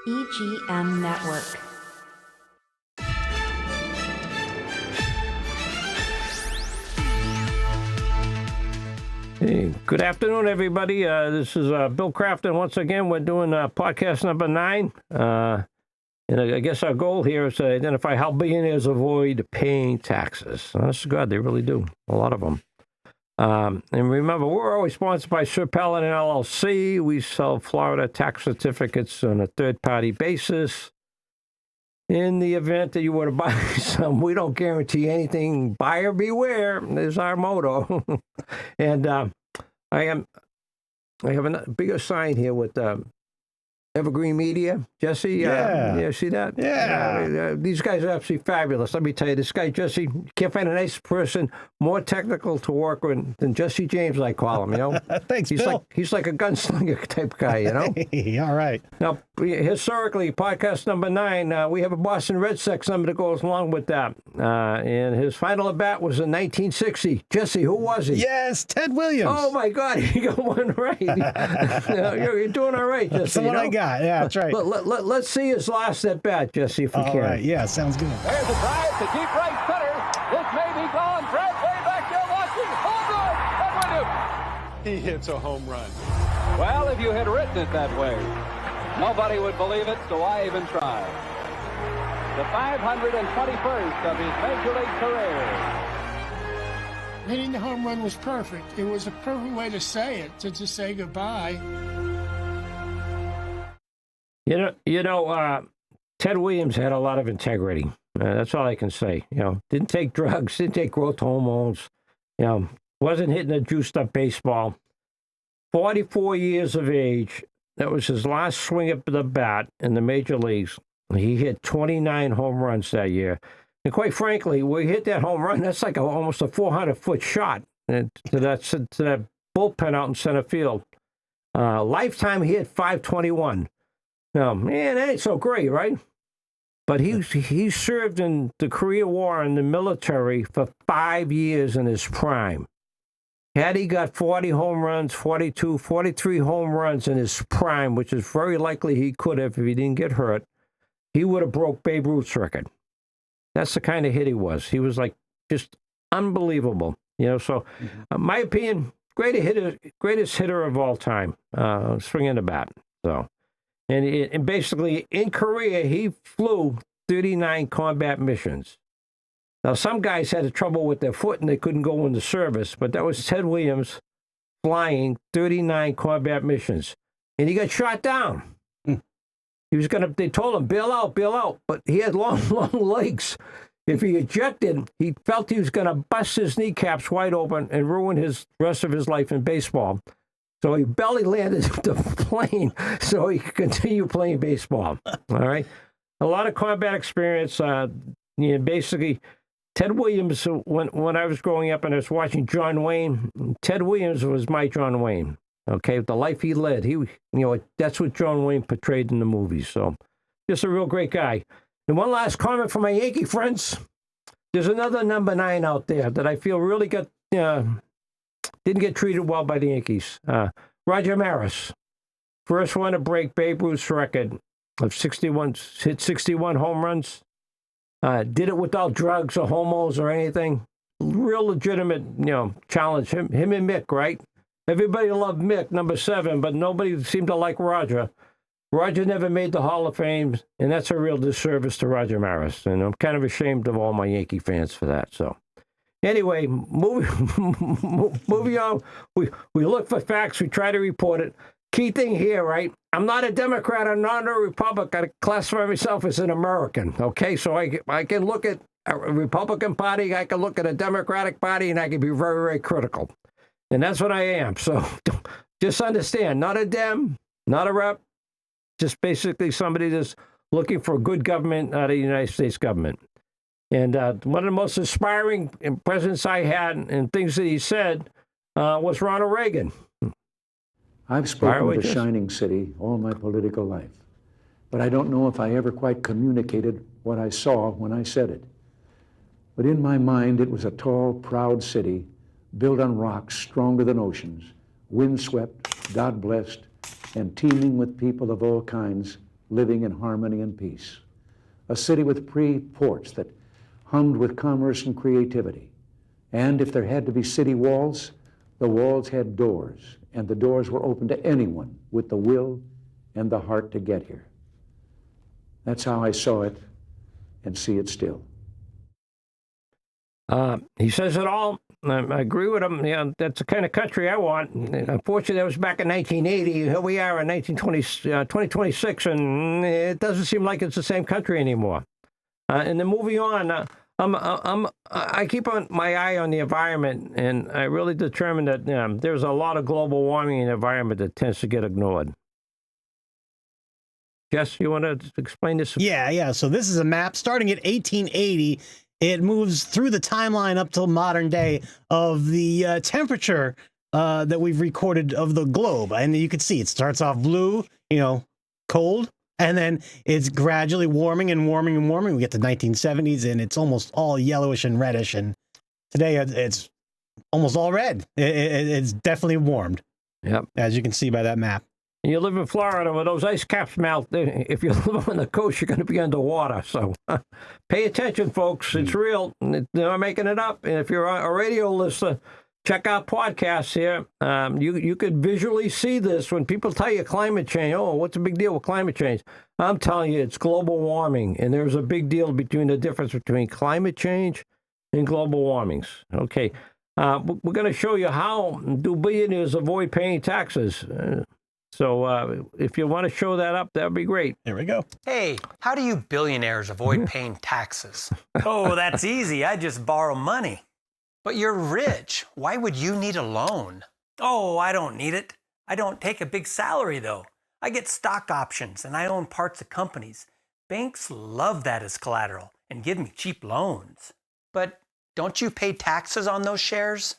EGM Network. Hey, good afternoon, everybody. This is Bill Crafton. Once again, we're doing podcast number 9. And I guess our goal here is to identify how billionaires avoid paying taxes. That's good. They really do. A lot of them. And remember, we're always sponsored by Sir Paladin LLC. We sell Florida tax certificates on a third-party basis. In the event that you were to buy some, we don't guarantee anything. Buyer beware is our motto. And I have a bigger sign here with Evergreen Media. Jesse, yeah, see that? Yeah. These guys are absolutely fabulous. Let me tell you, this guy, Jesse, you can't find a nice person more technical to work with than Jesse James, I call him, you know? Thanks, Bill. He's like a gunslinger type guy, you know? Hey, all right. Now, historically, podcast number 9, we have a Boston Red Sox number that goes along with that. And his final at bat was in 1960. Jesse, who was he? Yes, Ted Williams. Oh, my God, he got one right. You're doing all right, Jesse. That's the one I got. Yeah, that's right. Let's see his last at bat, Jesse, if we can. All right, yeah, sounds good. There's a drive to deep right center. This may be gone. Fred way back there watching. Home run. Ted Williams. He hits a home run. Well, if you had written it that way, nobody would believe it, so I even tried. The 521st of his Major League career. Hitting the home run was perfect. It was a perfect way to say it, to say goodbye. You know, Ted Williams had a lot of integrity. That's all I can say. You know, didn't take drugs, didn't take growth hormones. You know, wasn't hitting a juiced-up baseball. 44 years of age. That was his last swing at the bat in the major leagues. He hit 29 home runs that year. And quite frankly, when he hit that home run, that's like almost a 400-foot shot to that bullpen out in center field. Lifetime, he hit 521. Now, man, that ain't so great, right? But he served in the Korea War in the military for 5 years in his prime. Had he got 40 home runs, 42, 43 home runs in his prime, which is very likely he could have if he didn't get hurt, he would have broke Babe Ruth's record. That's the kind of hit he was. He was like just unbelievable, you know. So, my opinion, greatest hitter of all time, swinging the bat. So. And basically, in Korea, he flew 39 combat missions. Now, some guys had trouble with their foot and they couldn't go into service, but that was Ted Williams flying 39 combat missions. And he got shot down. He was they told him, bail out, but he had long legs. If he ejected, he felt he was going to bust his kneecaps wide open and ruin his rest of his life in baseball. So he belly landed the plane so he could continue playing baseball. All right. A lot of combat experience. Basically, Ted Williams, when I was growing up and I was watching John Wayne, Ted Williams was my John Wayne. Okay. The life he led, that's what John Wayne portrayed in the movies. So just a real great guy. And one last comment from my Yankee friends. There's another number 9 out there that I feel really didn't get treated well by the Yankees. Roger Maris, first one to break Babe Ruth's record of 61, hit 61 home runs. Did it without drugs or homos or anything. Real legitimate, challenge. Him and Mick, right? Everybody loved Mick, number 7, but nobody seemed to like Roger. Roger never made the Hall of Fame, and that's a real disservice to Roger Maris. And I'm kind of ashamed of all my Yankee fans for that. So. Anyway, moving on, we look for facts, we try to report it. Key thing here, right? I'm not a Democrat, I'm not a Republican. I classify myself as an American, okay? So I can look at a Republican Party, I can look at a Democratic Party, and I can be very, very critical. And that's what I am. So just understand, not a Dem, not a Rep, just basically somebody that's looking for good government out of the United States government. And one of the most inspiring presidents I had and things that he said was Ronald Reagan. I've spoken of a shining city all my political life, but I don't know if I ever quite communicated what I saw when I said it. But in my mind, it was a tall, proud city built on rocks stronger than oceans, windswept, God-blessed, and teeming with people of all kinds living in harmony and peace. A city with free ports that hummed with commerce and creativity. And if there had to be city walls, the walls had doors, and the doors were open to anyone with the will and the heart to get here. That's how I saw it and see it still. He says it all. I agree with him. Yeah, that's the kind of country I want. Unfortunately, that was back in 1980. Here we are in 2026, and it doesn't seem like it's the same country anymore. And then moving on, I keep my eye on the environment, and I really determined that there's a lot of global warming in the environment that tends to get ignored. Jess, you want to explain this? Yeah. So this is a map starting at 1880. It moves through the timeline up till modern day of the temperature that we've recorded of the globe. And you can see it starts off blue, cold, and then it's gradually warming and warming and warming. We get to 1970s, and it's almost all yellowish and reddish. And today it's almost all red. It's definitely warmed. Yep. As you can see by that map. You live in Florida where those ice caps melt. If you live on the coast, you're going to be underwater. So pay attention, folks. It's real. They're not making it up. And if you're a radio listener, check out podcasts here. You could visually see this when people tell you climate change. Oh, what's the big deal with climate change? I'm telling you, it's global warming. And there's a big deal between the difference between climate change and global warmings. Okay. We're going to show you how do billionaires avoid paying taxes. So if you want to show that up, that'd be great. There we go. Hey, how do you billionaires avoid paying taxes? Oh, that's easy. I just borrow money. But you're rich. Why would you need a loan? Oh, I don't need it. I don't take a big salary, though. I get stock options and I own parts of companies. Banks love that as collateral and give me cheap loans. But don't you pay taxes on those shares?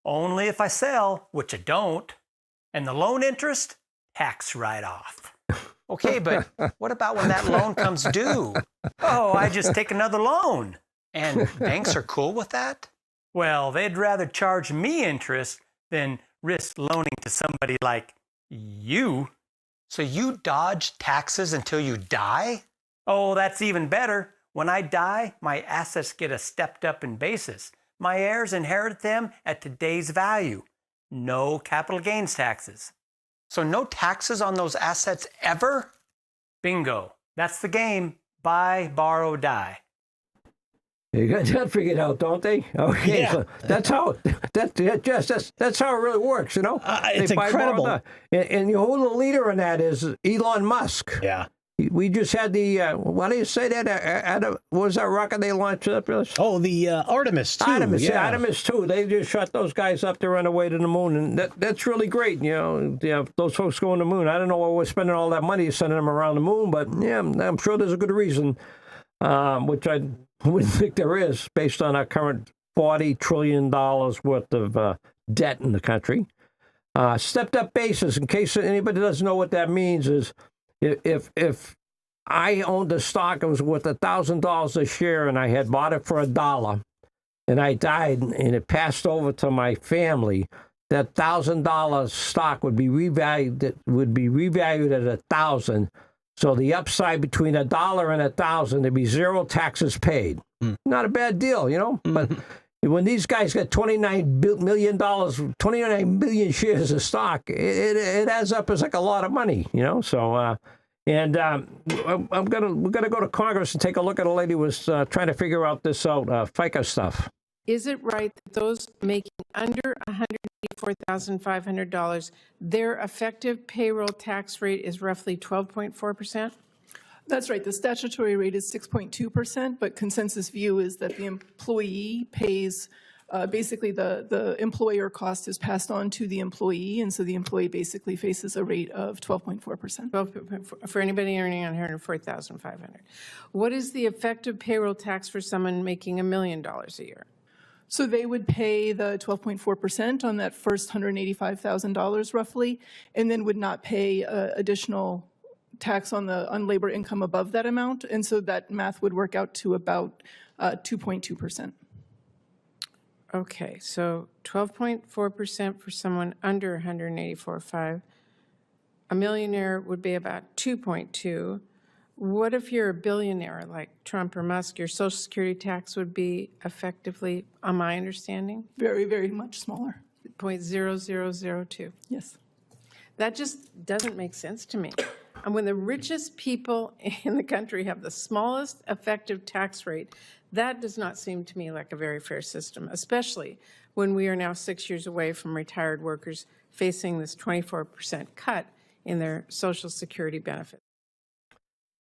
Only if I sell, which I don't. And the loan interest? Tax write-off. Okay, but what about when that loan comes due? Oh, I just take another loan. And banks are cool with that? Well, they'd rather charge me interest than risk loaning to somebody like you. So you dodge taxes until you die? Oh, that's even better. When I die, my assets get a stepped up in basis. My heirs inherit them at today's value. No capital gains taxes. So no taxes on those assets ever? Bingo. That's the game. Buy, borrow, die. You got that figured out, don't they? Okay, Yeah. so that's how that's how it really works, It's incredible. And who the leader in that is Elon Musk. Yeah. We just had the what do you say that? What was that rocket they launched up? Oh, the Artemis 2. Artemis 2. They just shot those guys up there on the way to the moon, and that's really great. Those folks going to the moon. I don't know why we're spending all that money sending them around the moon, but yeah, I'm sure there's a good reason, which I wouldn't think there is, based on our current $40 trillion worth of debt in the country. Stepped up basis. In case anybody doesn't know what that means, is if I owned a stock, it was worth $1,000 a share, and I had bought it for $1, and I died, and it passed over to my family, that $1,000 stock would be revalued. At $1,000. So the upside between $1 and $1,000, there'd be zero taxes paid. Not a bad deal, But when these guys got $29 million, 29 million shares of stock, it adds up as like a lot of money, So, we're gonna go to Congress and take a look at a lady who was trying to figure out this FICA stuff. Is it right that those making under $184,500, their effective payroll tax rate is roughly 12.4%? That's right. The statutory rate is 6.2%, but consensus view is that the employee pays, basically the employer cost is passed on to the employee, and so the employee basically faces a rate of 12.4%. For anybody earning $104,500. What is the effective payroll tax for someone making $1 million a year? So they would pay the 12.4% on that first $185,000 roughly, and then would not pay additional tax on labor income above that amount, and so that math would work out to about 2.2%. Okay, so 12.4% for someone under 184.5. A millionaire would be about 2.2. What if you're a billionaire like Trump or Musk? Your Social Security tax would be effectively, on my understanding, Very, very much smaller. 0.0002. Yes. That just doesn't make sense to me. And when the richest people in the country have the smallest effective tax rate, that does not seem to me like a very fair system, especially when we are now 6 years away from retired workers facing this 24% cut in their Social Security benefits.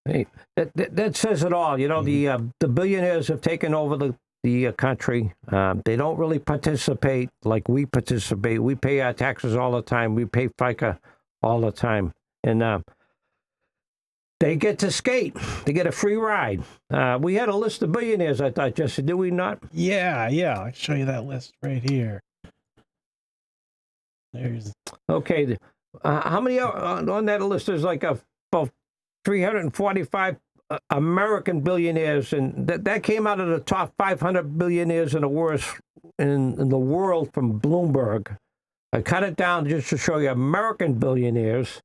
Hey, that says it all. You know, the billionaires have taken over the country. They don't really participate like we participate. We pay our taxes all the time. We pay FICA all the time. And they get to skate. They get a free ride. We had a list of billionaires, I thought, Jesse. Did we not? Yeah. I'll show you that list right here. There's Okay. How many on that list? There's like about 345 American billionaires, and that came out of the top 500 billionaires in the world from Bloomberg. I cut it down just to show you American billionaires,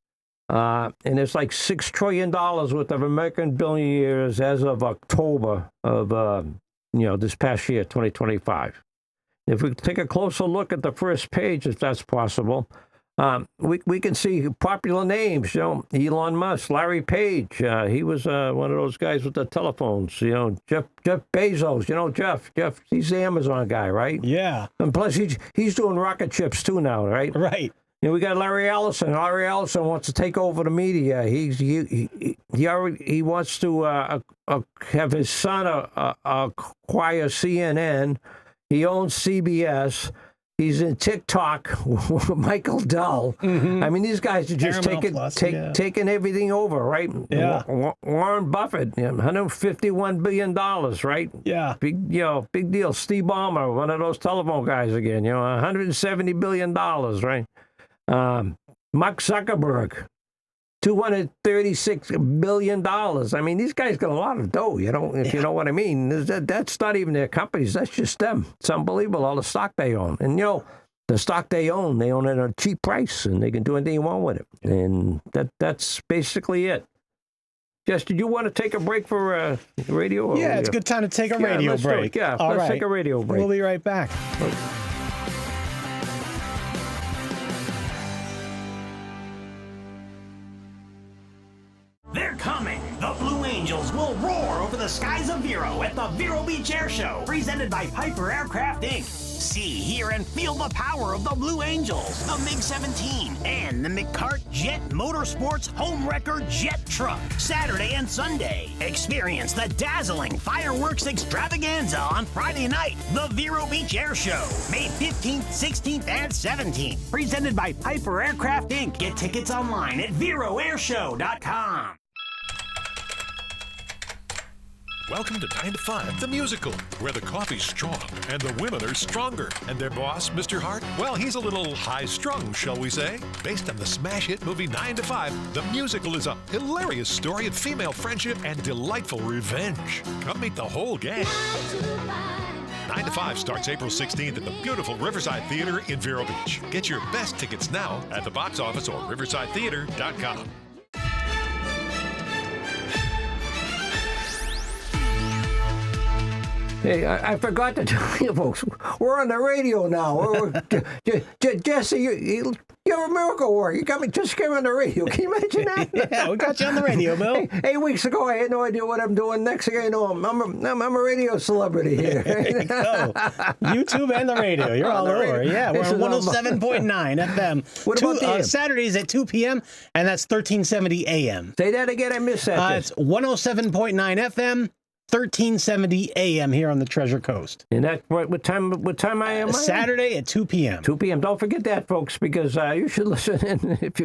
and it's like $6 trillion worth of American billionaires as of October of this past year, 2025. If we take a closer look at the first page, if that's possible. We can see popular names, Elon Musk, Larry Page. He was one of those guys with the telephones, Jeff Bezos, Jeff, he's the Amazon guy, right? Yeah. And plus he's doing rocket ships too now, right? Right. We got Larry Ellison. Larry Ellison wants to take over the media. He wants to have his son acquire CNN. He owns CBS. He's in TikTok with Michael Dell. Mm-hmm. I mean, these guys are just taking everything over, right? Yeah. Warren Buffett, $151 billion, right? Yeah. Big deal. Steve Ballmer, one of those telephone guys again, $170 billion, right? Mark Zuckerberg, $236 billion. I mean, these guys got a lot of dough, if you know what I mean. That's not even their companies. That's just them. It's unbelievable, all the stock they own. And, the stock they own it at a cheap price, and they can do anything you want with it. And that's basically it. Jess, did you want to take a break for radio? Yeah, it's a good time to take a radio break. Let's take a radio break. We'll be right back. They're coming! The Blue Angels will roar over the skies of Vero at the Vero Beach Air Show, presented by Piper Aircraft, Inc. See, hear, and feel the power of the Blue Angels, the MiG-17, and the McCart Jet Motorsports Home Wrecker Jet Truck, Saturday and Sunday. Experience the dazzling fireworks extravaganza on Friday night, the Vero Beach Air Show, May 15th, 16th, and 17th, presented by Piper Aircraft, Inc. Get tickets online at VeroAirshow.com. Welcome to 9 to 5, the musical, where the coffee's strong and the women are stronger. And their boss, Mr. Hart, well, he's a little high-strung, shall we say. Based on the smash hit movie 9 to 5, the musical is a hilarious story of female friendship and delightful revenge. Come meet the whole gang. 9 to 5 starts April 16th at the beautiful Riverside Theater in Vero Beach. Get your best tickets now at the box office or riversidetheater.com. Hey, I forgot to tell you folks, we're on the radio now. Jesse, you're a miracle worker. You just came on the radio. Can you imagine that? Yeah, we got you on the radio, Bill. Hey, 8 weeks ago, I had no idea what I'm doing. Next thing I know, I'm a radio celebrity here. There you go. YouTube and the radio. You're all over. Yeah, we're on 107.9 FM. What about the Saturdays at 2 p.m., and that's 1370 a.m. Say that again. I missed that. It's 107.9 FM. 1370 a.m. here on the Treasure Coast. And that's what time I am? Saturday at 2 p.m. 2 p.m. Don't forget that, folks, because you should listen in. If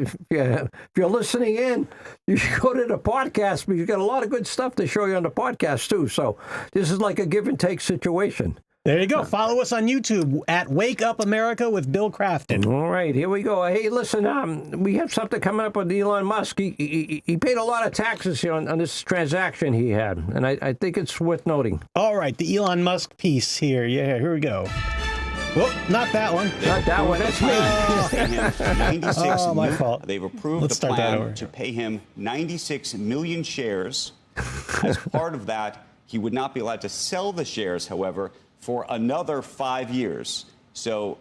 you're listening in, you should go to the podcast, because you got a lot of good stuff to show you on the podcast, too. So this is like a give and take situation. There you go. Follow us on YouTube at Wake Up America with Bill Crafton. All right, here we go. Hey, listen, we have something coming up with Elon Musk. He paid a lot of taxes here on this transaction he had, and I think it's worth noting. All right, the Elon Musk piece here. Yeah, here we go. Whoop, not that one. Not that one. That's me. Pay him 96 Oh, my million. fault. They've approved Let's the start that over. plan to pay him 96 million shares. As part of that, he would not be allowed to sell the shares, however, for another 5 years. So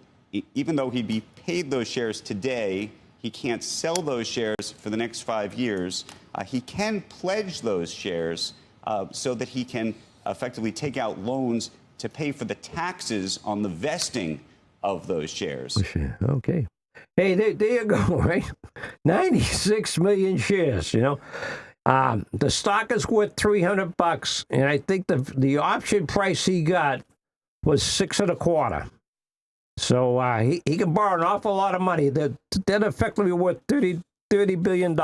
even though he'd be paid those shares today, he can't sell those shares for the next 5 years. He can pledge those shares so that he can effectively take out loans to pay for the taxes on the vesting of those shares. Okay. Hey, there you go, right? 96 million shares, you know. The stock is worth $300, and I think the option price he got was $6.25. So he can borrow an awful lot of money. That effectively worth $30 billion.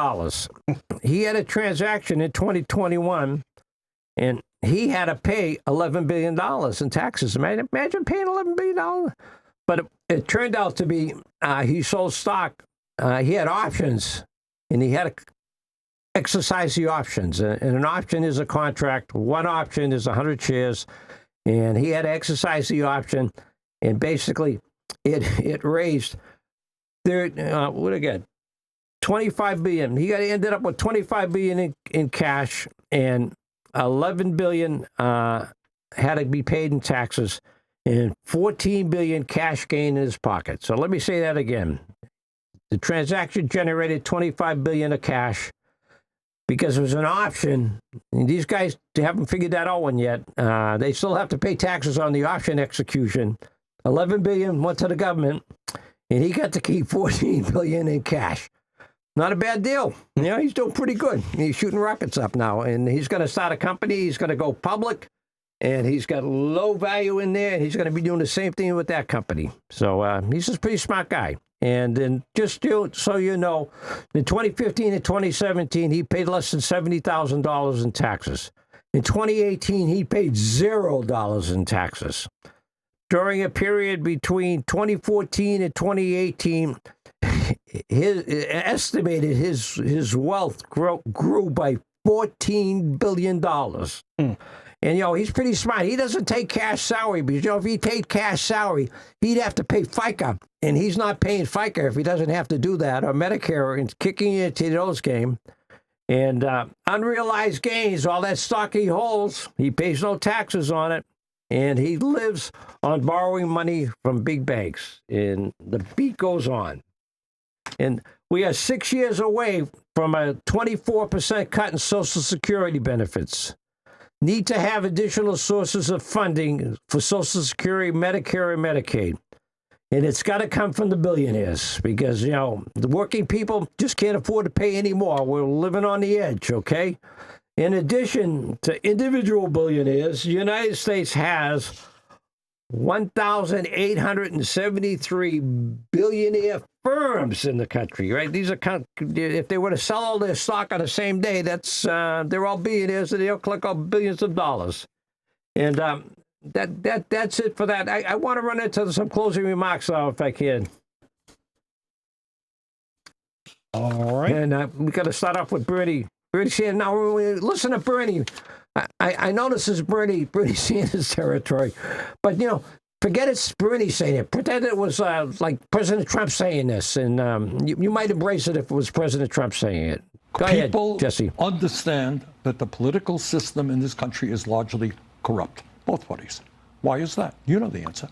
He had a transaction in 2021, and he had to pay $11 billion in taxes. Imagine paying $11 billion. But it turned out to be he sold stock. He had options, and he had to exercise the options. And an option is a contract. One option is 100 shares, and he had to exercise the option. And basically, it raised what again? $25 billion. He ended up with $25 billion in cash, and $11 billion had to be paid in taxes, and $14 billion cash gain in his pocket. So let me say that again. The transaction generated $25 billion of cash because it was an option. And these guys haven't figured that out one yet. They still have to pay taxes on the option execution. $11 billion went to the government, and he got to keep $14 billion in cash. Not a bad deal. You know, he's doing pretty good. He's shooting rockets up now, and he's going to start a company. He's going to go public, and he's got low value in there, and he's going to be doing the same thing with that company. So he's a pretty smart guy. And then just so you know, in 2015 and 2017, he paid less than $70,000 in taxes. In 2018, he paid $0 in taxes. During a period between 2014 and 2018, his wealth grew by $14 billion. And, you know, he's pretty smart. He doesn't take cash salary because, you know, if he paid cash salary, he'd have to pay FICA. And he's not paying FICA if he doesn't have to do that, or Medicare, and kicking into those game. And unrealized gains, all that stock he holds, he pays no taxes on it. And he lives on borrowing money from big banks. And the beat goes on. And we are 6 years away from a 24% cut in Social Security benefits. Need to have additional sources of funding for Social Security, Medicare, and Medicaid. And it's got to come from the billionaires because, you know, the working people just can't afford to pay anymore. We're living on the edge, okay? In addition to individual billionaires, the United States has 1,873 billionaire firms in the country, right? These are, if they were to sell all their stock on the same day, that's they're all billionaires, and they'll collect all billions of dollars. And that's it for that. I want to run into some closing remarks, though, if I can. All right. And we got to start off with Bernie. Bernie Sanders. Now, listen to Bernie. I know this is Bernie Sanders territory, but, you know, forget it's Bernie saying it. Pretend it was like President Trump saying this, and you might embrace it if it was President Trump saying it. Go ahead, Jesse. Understand that the political system in this country is largely corrupt. Both parties. Why is that? You know the answer.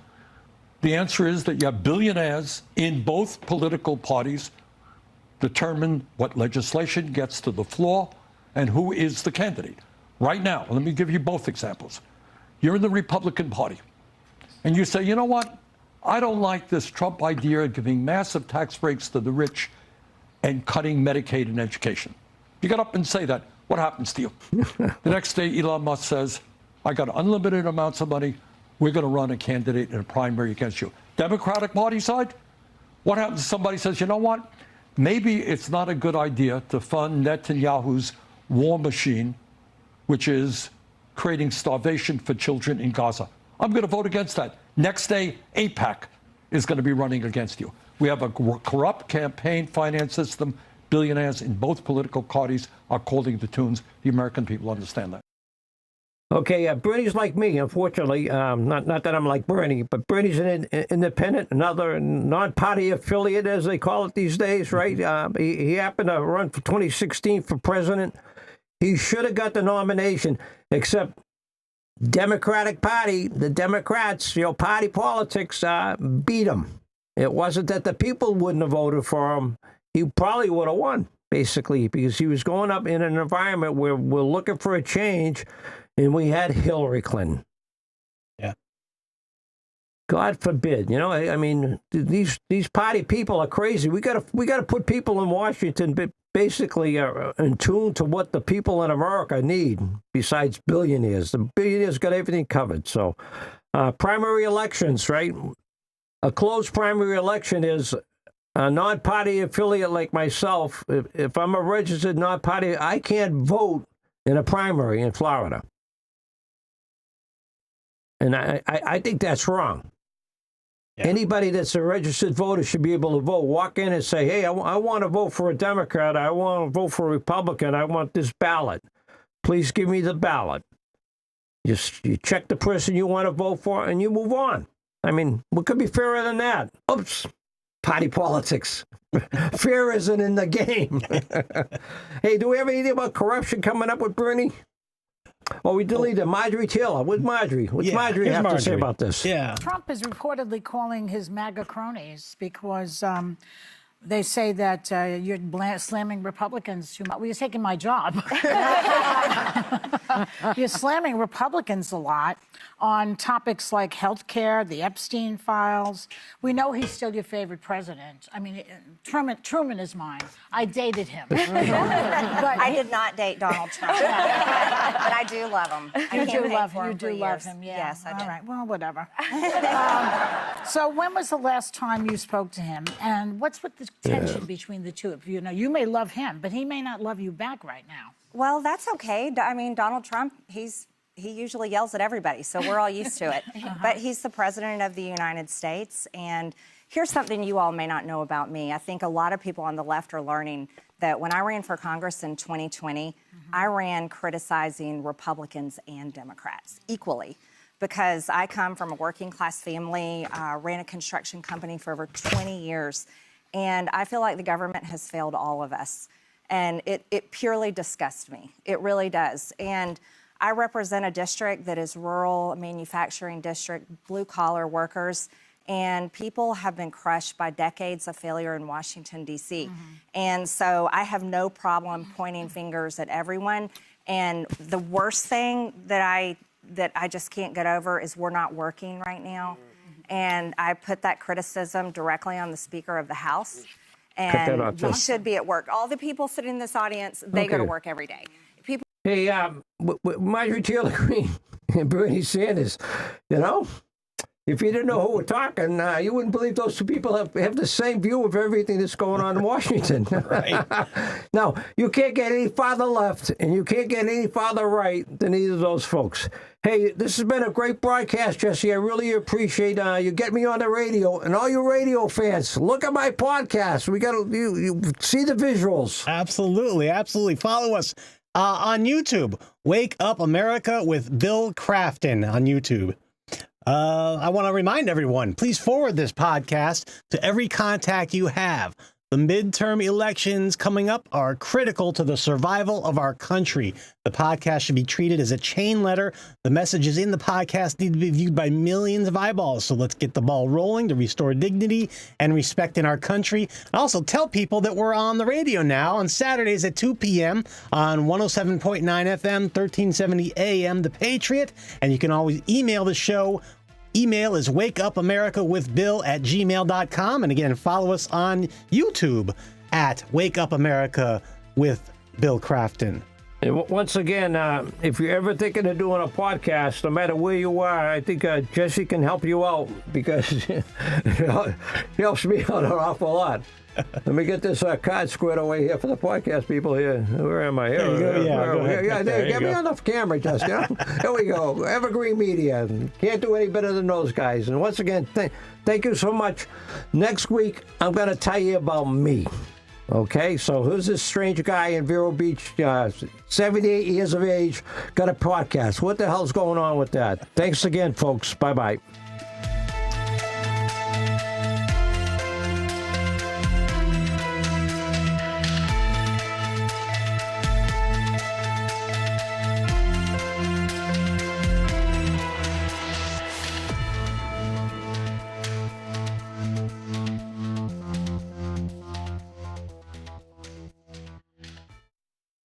The answer is that you have billionaires in both political parties determine what legislation gets to the floor and who is the candidate. Right now, let me give you both examples. You're in the Republican Party, and you say, you know what? I don't like this Trump idea of giving massive tax breaks to the rich and cutting Medicaid and education. You get up and say that. What happens to you? The next day, Elon Musk says, I got unlimited amounts of money. We're going to run a candidate in a primary against you. Democratic Party side? What happens if somebody says, you know what? Maybe it's not a good idea to fund Netanyahu's war machine, which is creating starvation for children in Gaza. I'm going to vote against that. Next day, AIPAC is going to be running against you. We have a corrupt campaign finance system. Billionaires in both political parties are calling the tunes. The American people understand that. Okay, Bernie's like me, unfortunately. Not that I'm like Bernie, but Bernie's an independent, another non-party affiliate, as they call it these days, right? He happened to run for 2016 for president. He should have got the nomination, except Democratic Party, the Democrats, party politics beat him. It wasn't that the people wouldn't have voted for him. He probably would have won, basically, because he was going up in an environment where we're looking for a change. And we had Hillary Clinton. Yeah. God forbid. I mean, these party people are crazy. We got to put people in Washington basically in tune to what the people in America need. Besides billionaires, the billionaires got everything covered. So, primary elections, right? A closed primary election is a non-party affiliate like myself. If I'm a registered non-party, I can't vote in a primary in Florida. And I think that's wrong. Yeah. Anybody that's a registered voter should be able to vote. Walk in and say, hey, I want to vote for a Democrat. I want to vote for a Republican. I want this ballot. Please give me the ballot. You check the person you want to vote for, and you move on. I mean, what could be fairer than that? Oops. Party politics. Fear isn't in the game. Hey, do we have anything about corruption coming up with Bernie? Oh, we deleted Marjorie Taylor. What's Marjorie? What's Marjorie have to say about this? Yeah. Trump is reportedly calling his MAGA cronies because they say that you're slamming Republicans too much. Well, you're taking my job. You're slamming Republicans a lot on topics like health care, the Epstein files. We know he's still your favorite president. I mean, Truman is mine. I dated him. But I did not date Donald Trump, but I do love him. You do love him, yeah. Yes, I do. All right, well, whatever. So when was the last time you spoke to him? And what's with the tension between the two of you? You may love him, but he may not love you back right now. Well, that's okay. I mean, Donald Trump, he usually yells at everybody, so we're all used to it. But he's the president of the United States, and here's something you all may not know about me. I think a lot of people on the left are learning that when I ran for Congress in 2020, I ran criticizing Republicans and Democrats equally, because I come from a working class family, ran a construction company for over 20 years, and I feel like the government has failed all of us. And it purely disgusts me. It really does. And I represent a district that is rural, manufacturing district, blue-collar workers, and people have been crushed by decades of failure in Washington, D.C. And so I have no problem pointing fingers at everyone. And the worst thing that I just can't get over is we're not working right now. And I put that criticism directly on the Speaker of the House. And we should be at work. All the people sitting in this audience, they go to work every day. Hey, Marjorie Taylor Greene and Bernie Sanders, if you didn't know who we're talking, you wouldn't believe those two people have the same view of everything that's going on in Washington. Right. Now, you can't get any farther left and you can't get any farther right than either of those folks. Hey, this has been a great broadcast, Jesse. I really appreciate you getting me on the radio. And all you radio fans, look at my podcast. We got you see the visuals. Absolutely, absolutely. Follow us on YouTube. Wake Up America with Bill Crafton on YouTube. I want to remind everyone, please forward this podcast to every contact you have. The midterm elections coming up are critical to the survival of our country. The podcast should be treated as a chain letter. The messages in the podcast need to be viewed by millions of eyeballs. So let's get the ball rolling to restore dignity and respect in our country. And also tell people that we're on the radio now on Saturdays at 2 p.m. on 107.9 FM, 1370 AM, The Patriot. And you can always email the show. Email is wakeupamerica@gmail.com. And again, follow us on YouTube at Wake Up America with Bill Crafton. And once again, if you're ever thinking of doing a podcast, no matter where you are, I think Jesse can help you out because he helps me out an awful lot. Let me get this card squared away here for the podcast people here. Where am I? Here. Get me on the camera, just, Here we go. Evergreen Media. Can't do any better than those guys. And once again, thank you so much. Next week, I'm going to tell you about me. Okay, so who's this strange guy in Vero Beach, 78 years of age, got a podcast? What the hell's going on with that? Thanks again, folks. Bye-bye.